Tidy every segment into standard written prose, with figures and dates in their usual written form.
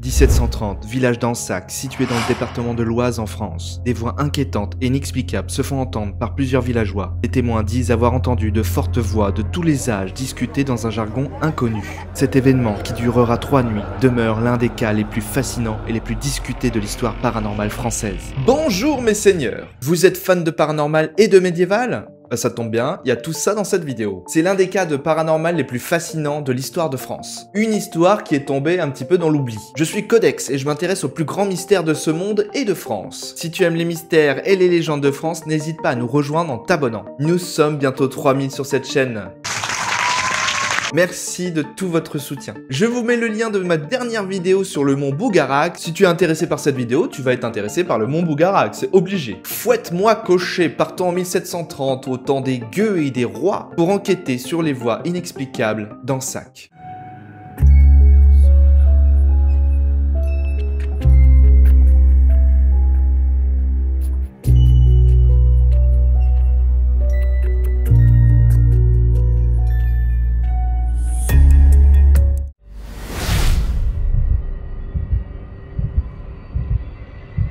1730, village d'Ansac, situé dans le département de l'Oise en France. Des voix inquiétantes et inexplicables se font entendre par plusieurs villageois. Les témoins disent avoir entendu de fortes voix de tous les âges discuter dans un jargon inconnu. Cet événement, qui durera 3 nuits, demeure l'un des cas les plus fascinants et les plus discutés de l'histoire paranormale française. Bonjour mes seigneurs! Vous êtes fans de paranormal et de médiéval? Bah ça tombe bien, il y a tout ça dans cette vidéo. C'est l'un des cas de paranormal les plus fascinants de l'histoire de France. Une histoire qui est tombée un petit peu dans l'oubli. Je suis Codex et je m'intéresse aux plus grands mystères de ce monde et de France. Si tu aimes les mystères et les légendes de France, n'hésite pas à nous rejoindre en t'abonnant. Nous sommes bientôt 3000 sur cette chaîne. Merci de tout votre soutien. Je vous mets le lien de ma dernière vidéo sur le mont Bougarac. Si tu es intéressé par cette vidéo, tu vas être intéressé par le mont Bougarac, c'est obligé. Fouette-moi cocher, partons en 1730 au temps des gueux et des rois pour enquêter sur les voies inexplicables d'Ansac.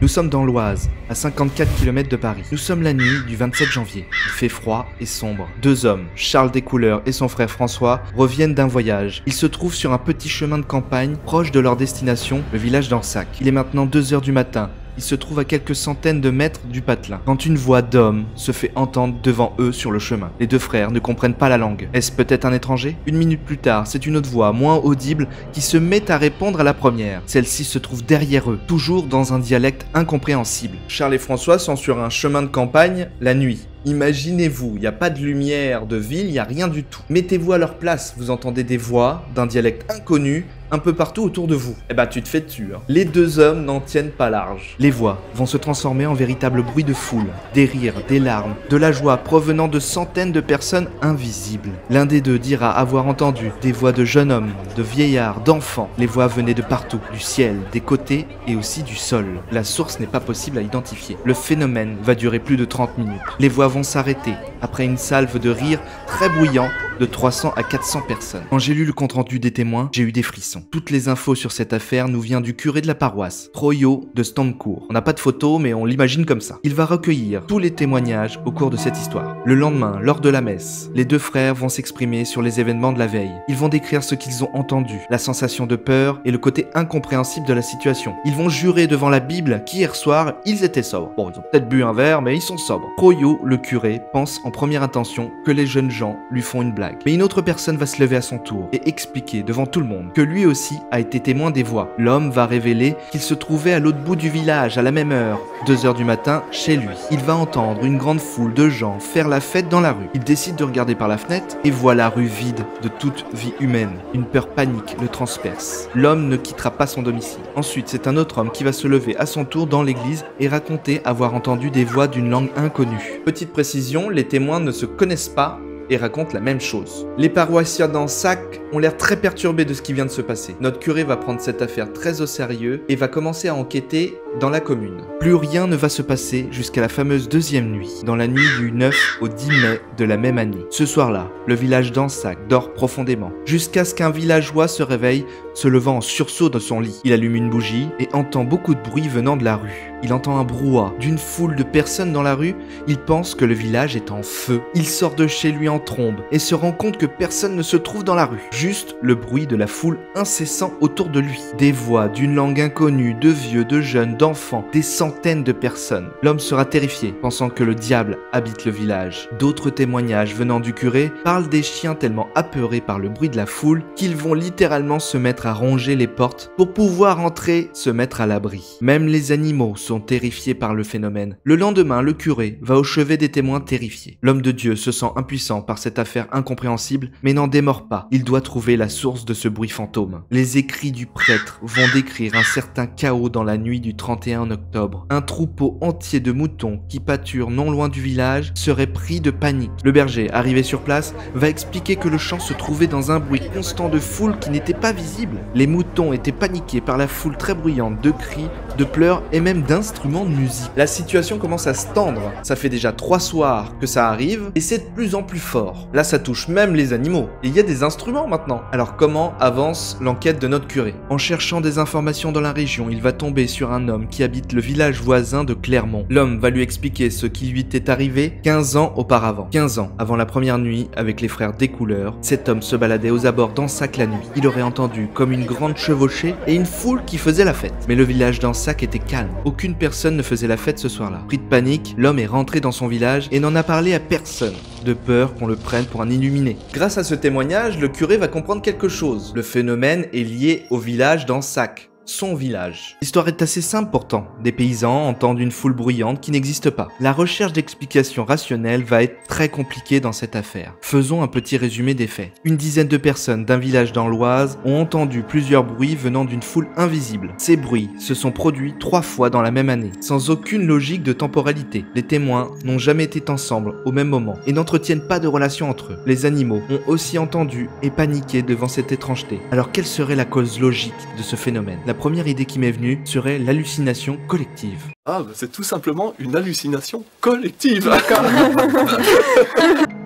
Nous sommes dans l'Oise, à 54 km de Paris. Nous sommes la nuit du 27 janvier. Il fait froid et sombre. Deux hommes, Charles Descouleurs et son frère François, reviennent d'un voyage. Ils se trouvent sur un petit chemin de campagne, proche de leur destination, le village d'Ansac. Il est maintenant 2 h du matin. Ils se trouvent à quelques centaines de mètres du patelin, quand une voix d'homme se fait entendre devant eux sur le chemin. Les deux frères ne comprennent pas la langue. Est-ce peut-être un étranger? Une minute plus tard, c'est une autre voix, moins audible, qui se met à répondre à la première. Celle-ci se trouve derrière eux, toujours dans un dialecte incompréhensible. Charles et François sont sur un chemin de campagne la nuit. Imaginez-vous, il n'y a pas de lumière, de ville, il n'y a rien du tout. Mettez-vous à leur place, vous entendez des voix d'un dialecte inconnu un peu partout autour de vous. Eh bah tu te fais tuer. Les deux hommes n'en tiennent pas large. Les voix vont se transformer en véritable bruit de foule. Des rires, des larmes, de la joie provenant de centaines de personnes invisibles. L'un des deux dira avoir entendu des voix de jeunes hommes, de vieillards, d'enfants. Les voix venaient de partout, du ciel, des côtés et aussi du sol. La source n'est pas possible à identifier. Le phénomène va durer plus de 30 minutes. Les voix vont s'arrêter après une salve de rires très bruyants de 300 à 400 personnes. Quand j'ai lu le compte-rendu des témoins, j'ai eu des frissons. Toutes les infos sur cette affaire nous viennent du curé de la paroisse, Troyot de Stamcourt. On n'a pas de photos, mais on l'imagine comme ça. Il va recueillir tous les témoignages au cours de cette histoire. Le lendemain, lors de la messe, les deux frères vont s'exprimer sur les événements de la veille. Ils vont décrire ce qu'ils ont entendu, la sensation de peur et le côté incompréhensible de la situation. Ils vont jurer devant la Bible qu'hier soir, ils étaient sobres. Bon, ils ont peut-être bu un verre, mais ils sont sobres. Troyot, le curé, pense en première intention que les jeunes gens lui font une blague. Mais une autre personne va se lever à son tour et expliquer devant tout le monde que lui aussi a été témoin des voix. L'homme va révéler qu'il se trouvait à l'autre bout du village à la même heure, 2 h du matin, chez lui. Il va entendre une grande foule de gens faire la fête dans la rue. Il décide de regarder par la fenêtre et voit la rue vide de toute vie humaine. Une peur panique le transperce. L'homme ne quittera pas son domicile. Ensuite, c'est un autre homme qui va se lever à son tour dans l'église et raconter avoir entendu des voix d'une langue inconnue. Petite précision, les témoins ne se connaissent pas et raconte la même chose. Les paroissiens d'Ansac ont l'air très perturbés de ce qui vient de se passer. Notre curé va prendre cette affaire très au sérieux et va commencer à enquêter dans la commune. Plus rien ne va se passer jusqu'à la fameuse deuxième nuit, dans la nuit du 9 au 10 mai de la même année. Ce soir-là, le village d'Ansac dort profondément, jusqu'à ce qu'un villageois se réveille, se levant en sursaut de son lit. Il allume une bougie et entend beaucoup de bruit venant de la rue. Il entend un brouhaha d'une foule de personnes dans la rue. Il pense que le village est en feu. Il sort de chez lui en trombe et se rend compte que personne ne se trouve dans la rue. Juste le bruit de la foule incessant autour de lui. Des voix d'une langue inconnue, de vieux, de jeunes, d'enfants, des centaines de personnes. L'homme sera terrifié, pensant que le diable habite le village. D'autres témoignages venant du curé parlent des chiens tellement apeurés par le bruit de la foule qu'ils vont littéralement se mettre à ronger les portes pour pouvoir entrer, se mettre à l'abri. Même les animaux sont terrifiés par le phénomène. Le lendemain, le curé va au chevet des témoins terrifiés. L'homme de Dieu se sent impuissant par cette affaire incompréhensible, mais n'en démord pas. Il doit trouver la source de ce bruit fantôme. Les écrits du prêtre vont décrire un certain chaos dans la nuit du 30 31 octobre. Un troupeau entier de moutons qui pâturent non loin du village serait pris de panique. Le berger, arrivé sur place, va expliquer que le champ se trouvait dans un bruit constant de foule qui n'était pas visible. Les moutons étaient paniqués par la foule très bruyante de cris, de pleurs et même d'instruments de musique. La situation commence à se tendre. Ça fait déjà 3 soirs que ça arrive et c'est de plus en plus fort. Là, ça touche même les animaux. Et il y a des instruments maintenant. Alors comment avance l'enquête de notre curé? En cherchant des informations dans la région, il va tomber sur un homme qui habite le village voisin de Clermont. L'homme va lui expliquer ce qui lui était arrivé 15 ans auparavant. 15 ans avant la première nuit avec les frères Descouleurs, cet homme se baladait aux abords d'Ansac la nuit. Il aurait entendu comme une grande chevauchée et une foule qui faisait la fête. Mais le village d'Ansac était calme. Aucune personne ne faisait la fête ce soir-là. Pris de panique, l'homme est rentré dans son village et n'en a parlé à personne, de peur qu'on le prenne pour un illuminé. Grâce à ce témoignage, le curé va comprendre quelque chose. Le phénomène est lié au village d'Ansac. Son village. L'histoire est assez simple pourtant. Des paysans entendent une foule bruyante qui n'existe pas. La recherche d'explications rationnelles va être très compliquée dans cette affaire. Faisons un petit résumé des faits. Une dizaine de personnes d'un village dans l'Oise ont entendu plusieurs bruits venant d'une foule invisible. Ces bruits se sont produits 3 fois dans la même année, sans aucune logique de temporalité. Les témoins n'ont jamais été ensemble au même moment et n'entretiennent pas de relation entre eux. Les animaux ont aussi entendu et paniqué devant cette étrangeté. Alors quelle serait la cause logique de ce phénomène? La première idée qui m'est venue serait l'hallucination collective. Ah, bah c'est tout simplement une hallucination collective.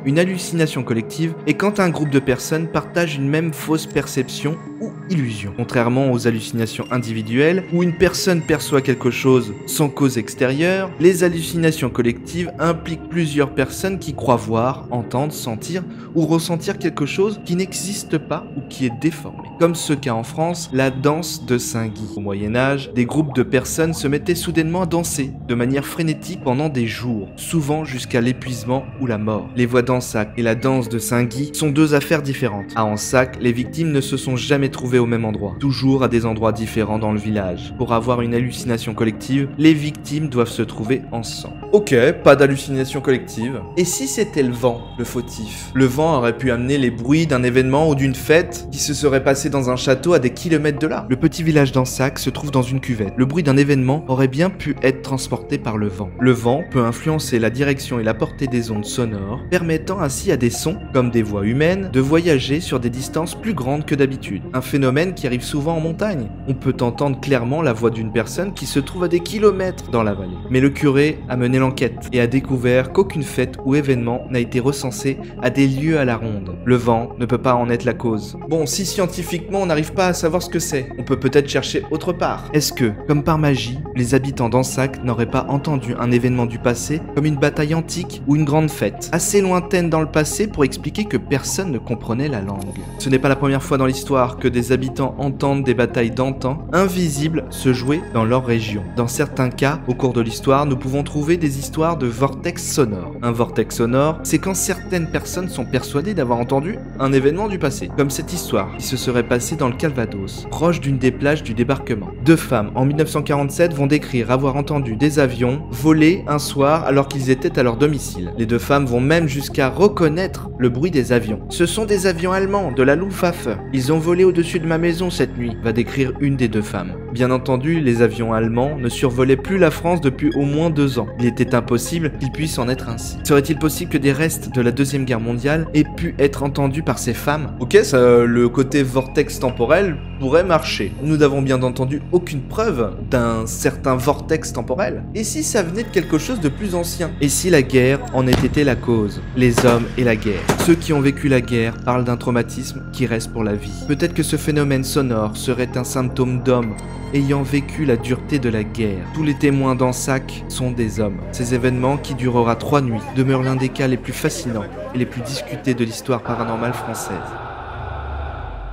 Une hallucination collective est quand un groupe de personnes partagent une même fausse perception ou illusion. Contrairement aux hallucinations individuelles, où une personne perçoit quelque chose sans cause extérieure, les hallucinations collectives impliquent plusieurs personnes qui croient voir, entendre, sentir ou ressentir quelque chose qui n'existe pas ou qui est déformé. Comme ce qu'a en France la danse de Saint-Guy. Au Moyen-Âge, des groupes de personnes se mettaient soudainement à danser de manière frénétique pendant des jours, souvent jusqu'à l'épuisement ou la mort. Les voix d'Ansac et la danse de Saint-Guy sont 2 affaires différentes. À Ansac, les victimes ne se sont jamais trouvées au même endroit, toujours à des endroits différents dans le village. Pour avoir une hallucination collective, les victimes doivent se trouver ensemble. Ok, pas d'hallucination collective. Et si c'était le vent, le fautif? Le vent aurait pu amener les bruits d'un événement ou d'une fête qui se serait passé dans un château à des kilomètres de là. Le petit village d'Ansac se trouve dans une cuvette. Le bruit d'un événement aurait bien pu être transporté par le vent. Le vent peut influencer la direction et la portée des ondes sonores, permettant ainsi à des sons, comme des voix humaines, de voyager sur des distances plus grandes que d'habitude. Un phénomène qui arrive souvent en montagne. On peut entendre clairement la voix d'une personne qui se trouve à des kilomètres dans la vallée. Mais le curé a mené l'enquête et a découvert qu'aucune fête ou événement n'a été recensé à des lieux à la ronde. Le vent ne peut pas en être la cause. Bon, si scientifiquement on n'arrive pas à savoir ce que c'est, on peut peut-être chercher autre part. Est-ce que, comme par magie, les habitants d'Ansac n'auraient pas entendu un événement du passé comme une bataille antique ou une grande fête, assez lointaine dans le passé pour expliquer que personne ne comprenait la langue? Ce n'est pas la première fois dans l'histoire que des habitants entendent des batailles d'antan invisibles se jouer dans leur région. Dans certains cas, au cours de l'histoire, nous pouvons trouver des histoires de vortex sonores. Un vortex sonore, c'est quand certaines personnes sont persuadées d'avoir entendu un événement du passé, comme cette histoire qui se serait passée dans le Calvados, proche d'une des plages du débarquement. 2 femmes en 1947 vont décrire avoir entendu des avions voler un soir alors qu'ils étaient à leur domicile. Les 2 femmes vont même jusqu'à reconnaître le bruit des avions. Ce sont des avions allemands, de la Luftwaffe. Ils ont volé au-dessus de ma maison cette nuit, va décrire une des 2 femmes. Bien entendu, les avions allemands ne survolaient plus la France depuis au moins 2 ans. Il était impossible qu'il puisse en être ainsi. Serait-il possible que des restes de la Deuxième Guerre mondiale aient pu être entendus par ces femmes? Ok, ça, le côté vortex temporel pourrait marcher. Nous n'avons bien entendu aucune preuve d'un certain vortex temporel. Et si ça venait de quelque chose de plus ancien? Et si la guerre en ait été la cause? Les hommes et la guerre. Ceux qui ont vécu la guerre parlent d'un traumatisme qui reste pour la vie. Peut-être que ce phénomène sonore serait un symptôme d'hommes ayant vécu la dureté de la guerre. Tous les témoins d'Ansac sont des hommes. Ces événements, qui durera 3 nuits, demeurent l'un des cas les plus fascinants et les plus discutés de l'histoire paranormale française.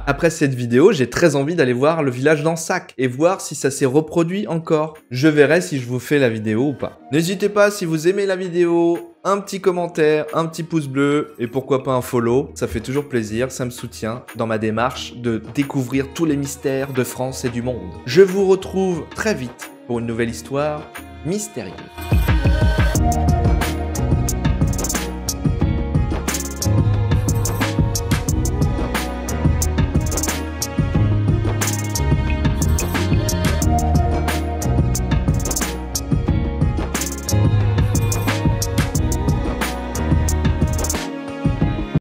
Après cette vidéo, j'ai très envie d'aller voir le village d'Ansac et voir si ça s'est reproduit encore. Je verrai si je vous fais la vidéo ou pas. N'hésitez pas, si vous aimez la vidéo, un petit commentaire, un petit pouce bleu et pourquoi pas un follow. Ça fait toujours plaisir, ça me soutient dans ma démarche de découvrir tous les mystères de France et du monde. Je vous retrouve très vite pour une nouvelle histoire mystérieuse.